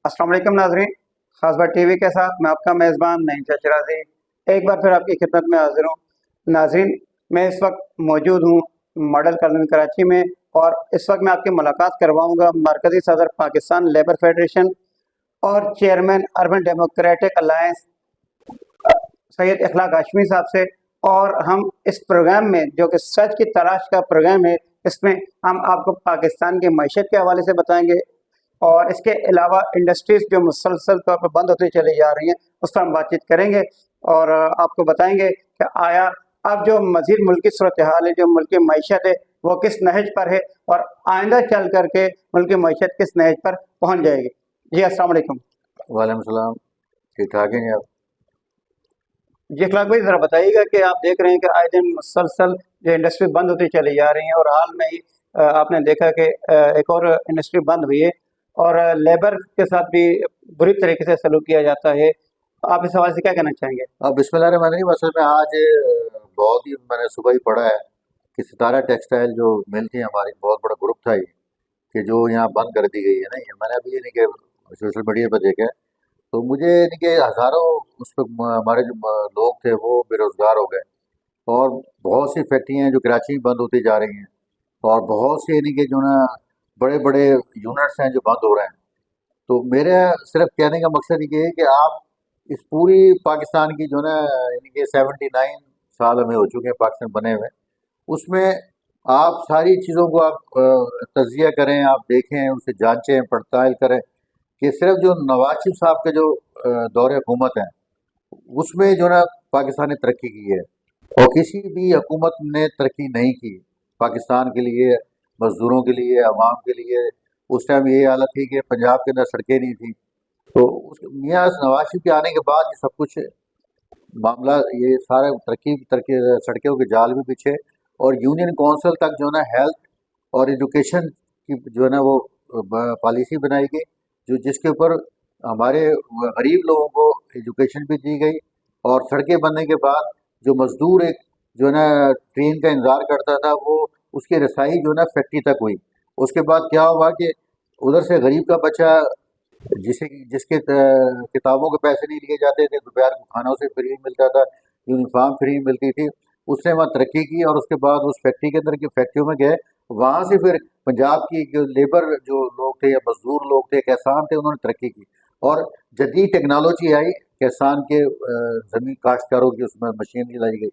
अस्सलाम वालेकुम नाजरीन, खास बात टीवी के साथ मैं आपका मेज़बान नईम चचराजी एक बार फिर आपकी खिदमत में हाजिर हूँ। नाजरीन, मैं इस वक्त मौजूद हूँ मॉडल कॉलोनी कराची में, और इस वक्त मैं आपकी मुलाकात करवाऊँगा मरकज़ी सदर पाकिस्तान लेबर फेडरेशन और chairman urban democratic alliance Syed Ikhlaq Hashmi साहब से। और हम इस प्रोग्राम में, जो कि सच की तलाश का प्रोग्राम है, इसमें हम आपको पाकिस्तान की मईशत के हवाले से बताएंगे, और इसके अलावा इंडस्ट्रीज़ जो मुसलसल तौर पर बंद होती चली जा रही हैं उस पर हम बातचीत करेंगे, और आपको बताएंगे कि आया अब जो मज़ीद मुल्क की सूरत हाल है, जो मुल्क की मईशत है, वो किस नहज पर है, और आइंदा चल करके मुल्क की मईशत किस नहज पर पहुँच जाएगी। जी अस्सलाम वालेकुम। वालेकुम सलाम। ठीक ठाक हैं आप? जी इखलाक भाई, ज़रा बताइएगा कि आप देख रहे हैं कि आए दिन मुसलसल जो इंडस्ट्री बंद होती चली जा रही हैं, और हाल में ही आपने देखा कि एक और इंडस्ट्री बंद हुई है, और लेबर के साथ भी बुरी तरीके से सलूक किया जाता है। आप इस हवाले से क्या कहना चाहेंगे? अब बिस्मिल्लाहिर्रहमानिर्रहीम। असल में आज बहुत ही मैंने सुबह ही पढ़ा है कि सितारा टेक्सटाइल जो मिल थी हमारी, बहुत बड़ा ग्रुप था ये, कि जो यहाँ बंद कर दी गई है ना। ये मैंने अभी नहीं कि सोशल मीडिया पर देखा है, तो मुझे नहीं कि हज़ारों उस पर हमारे जो लोग थे वो बेरोज़गार हो गए, और बहुत सी फैक्ट्रियाँ हैं जो कराची में बंद होती जा रही हैं, और बहुत से यानी कि जो ना बड़े बड़े यूनिट्स हैं जो बंद हो रहे हैं। तो मेरे सिर्फ कहने का मकसद ये है कि आप इस पूरी पाकिस्तान की जो ना यानी कि 79 साल हमें हो चुके हैं पाकिस्तान बने हुए, उसमें आप सारी चीज़ों को आप तज्जिया करें, आप देखें, उसे जांचें पड़ताल करें कि सिर्फ जो नवाज शरीफ साहब के जो दौरे हुकूमत हैं उसमें जो ना पाकिस्तान ने तरक्की की है, और किसी भी हुकूमत ने तरक्की नहीं की पाकिस्तान के लिए, मज़दूरों के लिए, आवाम के लिए। उस टाइम ये हालत थी कि पंजाब के अंदर सड़कें नहीं थी, तो उस मियाँ नवाज शरीफ के आने के बाद ये सब कुछ मामला, ये सारा तरक्की तरक्की सड़कों के जाल भी पीछे, और यूनियन काउंसिल तक जो है ना हेल्थ और एजुकेशन की जो है ना वो पॉलिसी बनाई गई, जो जिसके ऊपर हमारे गरीब लोगों को एजुकेशन भी दी गई। और सड़कें बनने के बाद जो मज़दूर एक जो है ना ट्रेन का इंतज़ार करता था, वो उसकी रसाई जो है ना फैक्ट्री तक हुई। उसके बाद क्या हुआ कि उधर से गरीब का बच्चा जिसे जिसके किताबों के पैसे नहीं लिए जाते थे, दोपहर को खाना उसे फ्री मिलता था, यूनिफॉर्म फ्री मिलती थी, उसने वहाँ तरक्की की। और उसके बाद उस फैक्ट्री के अंदर की फैक्ट्रियों में गए, वहाँ से फिर पंजाब की जो लेबर जो लोग थे या मजदूर लोग थे, किसान थे, उन्होंने तरक्की की। और जदीद टेक्नोलॉजी आई किसान के ज़मीन काश्तकारों की, उसमें मशीनरी लाई गई।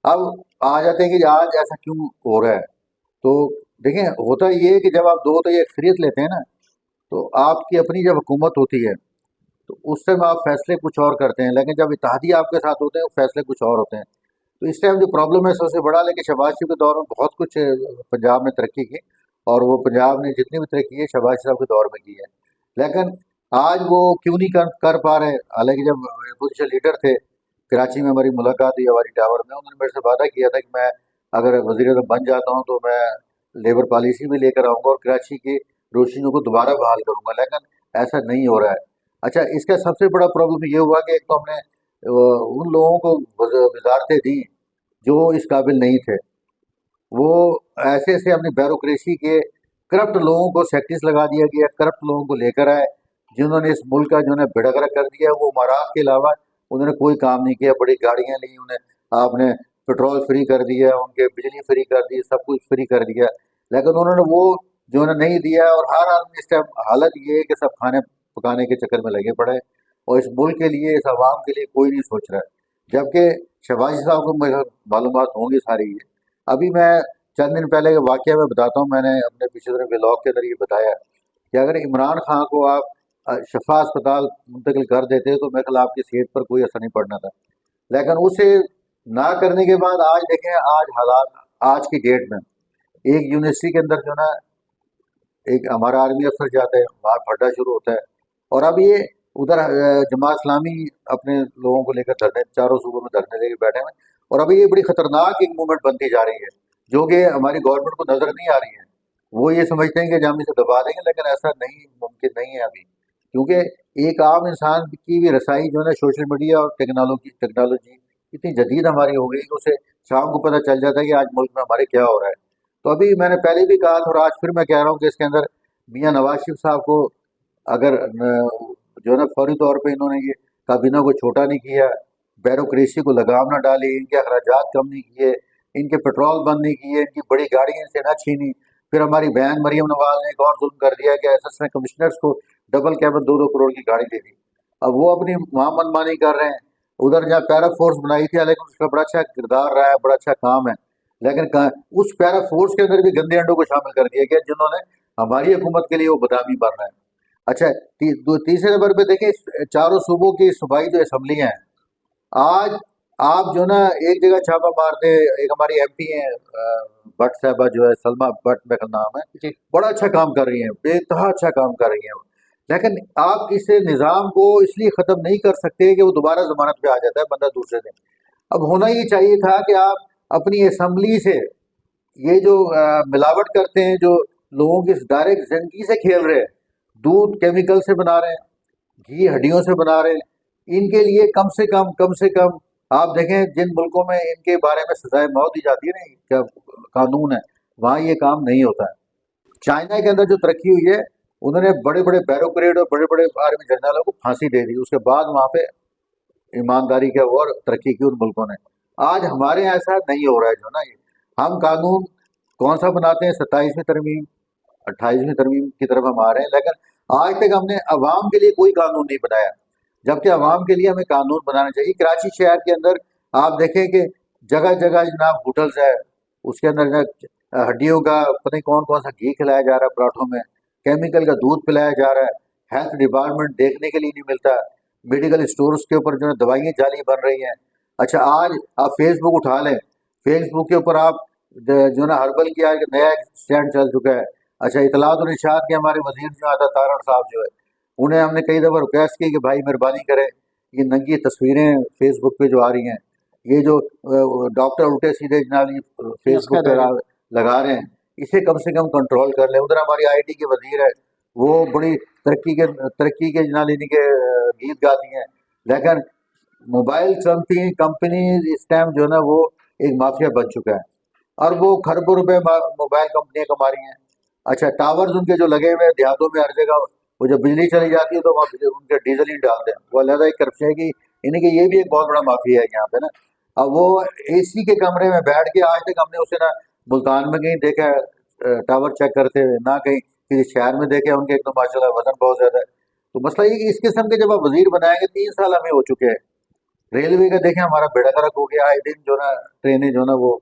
अब आ जाते हैं कि आज ऐसा क्यों हो रहा है। तो देखें, होता ये है कि जब आप दो तो ये अक्सरियत लेते हैं ना, तो आपकी अपनी जब हुकूमत होती है तो उस टाइम आप फैसले कुछ और करते हैं, लेकिन जब इत्तेहादी आपके साथ होते हैं फैसले कुछ और होते हैं। तो इस टाइम जो प्रॉब्लम है सबसे बड़ा, लेकिन शहबाज शरीफ के दौर में बहुत कुछ पंजाब में तरक्की की, और वो पंजाब ने जितनी भी तरक्की है शहबाज शरीफ के दौर में की है। लेकिन आज वो क्यों नहीं कर पा रहे। हालांकि जब अपोजिशन लीडर थे, कराची में हमारी मुलाकात हुई हवारी टावर में, उन्होंने मेरे से वादा किया था कि मैं अगर वज़ीर आज़म बन जाता हूँ तो मैं लेबर पॉलिसी भी लेकर आऊँगा और कराची की रोशनियों को दोबारा बहाल करूँगा, लेकिन ऐसा नहीं हो रहा है। अच्छा, इसका सबसे बड़ा प्रॉब्लम ये हुआ कि एक तो हमने उन लोगों को वजारतें दी जो इस काबिल नहीं थे। वो ऐसे ऐसे अपनी ब्यूरोक्रेसी के करप्ट लोगों को सेक्रेटरीज लगा दिया गया, करप्ट लोगों को लेकर आए, जिन्होंने इस मुल्क का जो है बेड़ागर्क कर दिया। वो इमारात के अलावा उन्होंने कोई काम नहीं किया। बड़ी गाड़ियाँ ली उन्हें, आपने पेट्रोल फ्री कर दिया, उनके बिजली फ्री कर दी, सब कुछ फ्री कर दिया, लेकिन उन्होंने वो जो है नहीं दिया। और हर आदमी इस टाइम हालत ये है कि सब खाने पकाने के चक्कर में लगे पड़े हैं, और इस मुल्क के लिए, इस आवाम के लिए कोई नहीं सोच रहा है। जबकि शहबाज साहब को मालूमात होंगी सारी। ये अभी मैं चंद दिन पहले का वाक़या मैं बताता हूँ। मैंने अपने पिछले दिनों व्लॉग के अंदर ये बताया कि अगर इमरान खान को आप शफा अस्पताल मुंतकिल कर देते तो मेरे ख्याल आपकी सेहत पर कोई असर नहीं पड़ना था। लेकिन उसे ना करने के बाद आज देखें, आज हालात, आज की डेट में एक यूनिवर्सिटी के अंदर जो ना एक हमारा आर्मी अफसर जाता है, वहाँ फड्डा शुरू होता है। और अब ये उधर जमात इस्लामी अपने लोगों को लेकर धरने, चारों सूबों में धरने लेके बैठे हैं। और अभी ये बड़ी खतरनाक एक मूवमेंट बनती जा रही है, जो कि हमारी गवर्नमेंट को नजर नहीं आ रही है। वो ये समझते हैं कि हम इसे दबा देंगे, लेकिन ऐसा नहीं, मुमकिन नहीं है अभी। क्योंकि एक आम इंसान की भी रसाई जो है ना सोशल मीडिया और टेक्नोलॉजी टेक्नोलॉजी इतनी जदीद हमारी हो गई कि उसे शाम को पता चल जाता है कि आज मुल्क में हमारे क्या हो रहा है। तो अभी मैंने पहले भी कहा था और आज फिर मैं कह रहा हूँ कि इसके अंदर मियाँ नवाज शरीफ साहब को अगर जो है ना फौरी तौर पे इन्होंने ये काबीना को छोटा नहीं किया, ब्यूरोक्रेसी को लगाम ना डाली, इनके अखराजात कम नहीं किए, इनके पेट्रोल बंद नहीं किए, इनकी बड़ी गाड़ियाँ इनसे ना छीनी। फिर हमारी बहन मरीम नवाज ने एक और जुल्म कर दिया कि असिस्टेंट कमिश्नर्स को डबल कैबिन 2-2 करोड़ की गाड़ी दे दी। अब वो अपनी वहाँ मनमानी कर रहे हैं। उधर जहाँ पैरा फोर्स बनाई थी, हालांकि उसका बड़ा अच्छा किरदार रहा है, बड़ा अच्छा काम है, लेकिन उस पैरा फोर्स के अंदर भी गंदे अंडों को शामिल कर दिया गया जिन्होंने हमारी हुकूमत के लिए वो बदामी बन रहे हैं। अच्छा, तीसरे नंबर पे देखें, चारों सूबों की सूबाई जो असम्बलियाँ हैं, आज आप जो ना एक जगह छापा मारते, एक हमारी MP हैं भट्ट साहबा, जो है सलमा भट्ट मेरा नाम है जी। बड़ा अच्छा काम कर रही हैं, बेतहा अच्छा काम कर रही हैं, लेकिन आप इस निज़ाम को इसलिए ख़त्म नहीं कर सकते कि वो दोबारा ज़मानत पे आ जाता है बंदा दूसरे दिन। अब होना ये चाहिए था कि आप अपनी असम्बली से ये जो मिलावट करते हैं, जो लोगों की डायरेक्ट ज़िंदगी से खेल रहे हैं, दूध केमिकल से बना रहे हैं, घी हड्डियों से बना रहे हैं, इनके लिए कम से कम आप देखें जिन मुल्कों में इनके बारे में सजाए मौत दी जाती है ना, क्या कानून है, वहाँ ये काम नहीं होता है। चाइना के अंदर जो तरक्की हुई है, उन्होंने बड़े बड़े बैरोक्रेट और बड़े बड़े आर्मी जनरलों को फांसी दे दी, उसके बाद वहाँ पे ईमानदारी के और तरक्की की उन मुल्कों ने। आज हमारे यहाँ ऐसा नहीं हो रहा है, जो ना ये हम कानून कौन सा बनाते हैं, 27वीं तरमीम 28वीं तरमीम की तरफ हम आ रहे हैं, लेकिन आज तक हमने अवाम के लिए कोई कानून नहीं बनाया, जबकि अवाम के लिए हमें कानून बनाना चाहिए। कराची शहर के अंदर आप देखें कि जगह जगह जनाब होटल्स है, उसके अंदर जनाब हड्डियों का पता नहीं कौन कौन सा घी खिलाया जा रहा है पराठों में, केमिकल का दूध पिलाया जा रहा है, हेल्थ डिपार्टमेंट देखने के लिए नहीं मिलता, मेडिकल स्टोर्स के ऊपर जो है दवाइयाँ जाली बन रही हैं। अच्छा, आज आप फेसबुक उठा लें, फेसबुक के ऊपर आप जो ना हर्बल की आज नया स्टैंड चल चुका है। अच्छा, इतलात और इरशाद के हमारे वजीर जो आता तारण साहब जो है, उन्हें हमने कई दफ़ा रिक्वेस्ट की कि भाई मेहरबानी करें, ये नंगी तस्वीरें फेसबुक पे जो आ रही हैं, ये जो डॉक्टर उल्टे सीधे जनाब फेसबुक पे लगा रहे हैं, इसे कम से कम कंट्रोल कर लें। उधर हमारी IT की वजीर है, वो बड़ी तरक्की के जनाब इनके गीत गाती हैं, लेकिन मोबाइल कंपनी इस टाइम जो है ना वो एक माफिया बन चुका है, और वो खरबों रुपए मोबाइल कंपनियां कमा रही हैं। अच्छा, टावर्स उनके जो लगे हुए हैं देहातों में हर जगह, वो जब बिजली चली जाती है तो वहाँ उनके डीजल ही डालते हैं, वो अलग एक करप्शन है कि इन्हें कि ये भी एक बहुत बड़ा माफिया है यहाँ पे ना। अब वो AC के कमरे में बैठ के, आज तक हमने उसे ना मुल्तान में कहीं देखा है टावर चेक करते हुए, ना कहीं किसी शहर में देखे उनके, एक तो माशाल्लाह वजन बहुत ज़्यादा है। तो मसला ये कि इस किस्म के जब आप वजीर बनाएंगे, 3 साल हमें हो चुके हैं, रेलवे का देखें हमारा बेड़ा गर्क हो गया, आए दिन जो ना ट्रेनें जो ना वो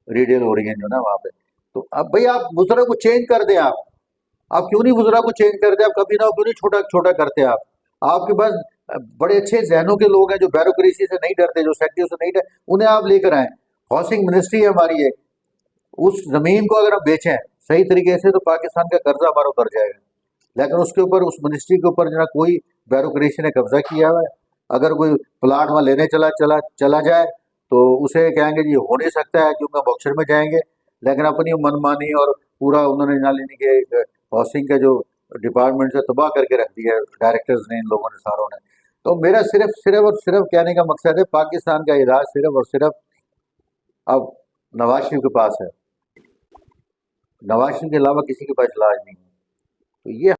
रीडेल हो रही हैं जो ना वहाँ पे। तो अब भाई आप वज़रा को चेंज कर दें, आप क्यों नहीं वज़रा को चेंज करते, आप कभी ना क्यों नहीं छोटा छोटा करते, आपके पास बड़े अच्छे जहनों के लोग हैं जो ब्यूरोक्रेसी से नहीं डरते, जो सेक्रेटरी से नहीं डरते, उन्हें आप लेकर आएँ। हाउसिंग मिनिस्ट्री है हमारी एक, उस ज़मीन को अगर हम बेचें सही तरीके से तो पाकिस्तान का कर्जा हमारा उतर जाएगा, लेकिन उसके ऊपर, उस मिनिस्ट्री के ऊपर जो कोई ब्यूरोक्रेसी ने कब्जा किया हुआ है। अगर कोई प्लाट वहाँ लेने चला जाए तो उसे कहेंगे जी हो नहीं सकता है क्योंकि हम ऑक्शन में जाएंगे, लेकिन अपनी मनमानी और पूरा उन्होंने ना लेने के हाउसिंग का जो डिपार्टमेंट से तबाह करके रख दिया है डायरेक्टर्स ने, इन लोगों ने, सारों ने। तो मेरा सिर्फ कहने का मकसद है, पाकिस्तान का इलाज सिर्फ और सिर्फ अब नवाज शरीफ के पास है, नवाज शरीफ के अलावा किसी के पास इलाज नहीं है। तो ये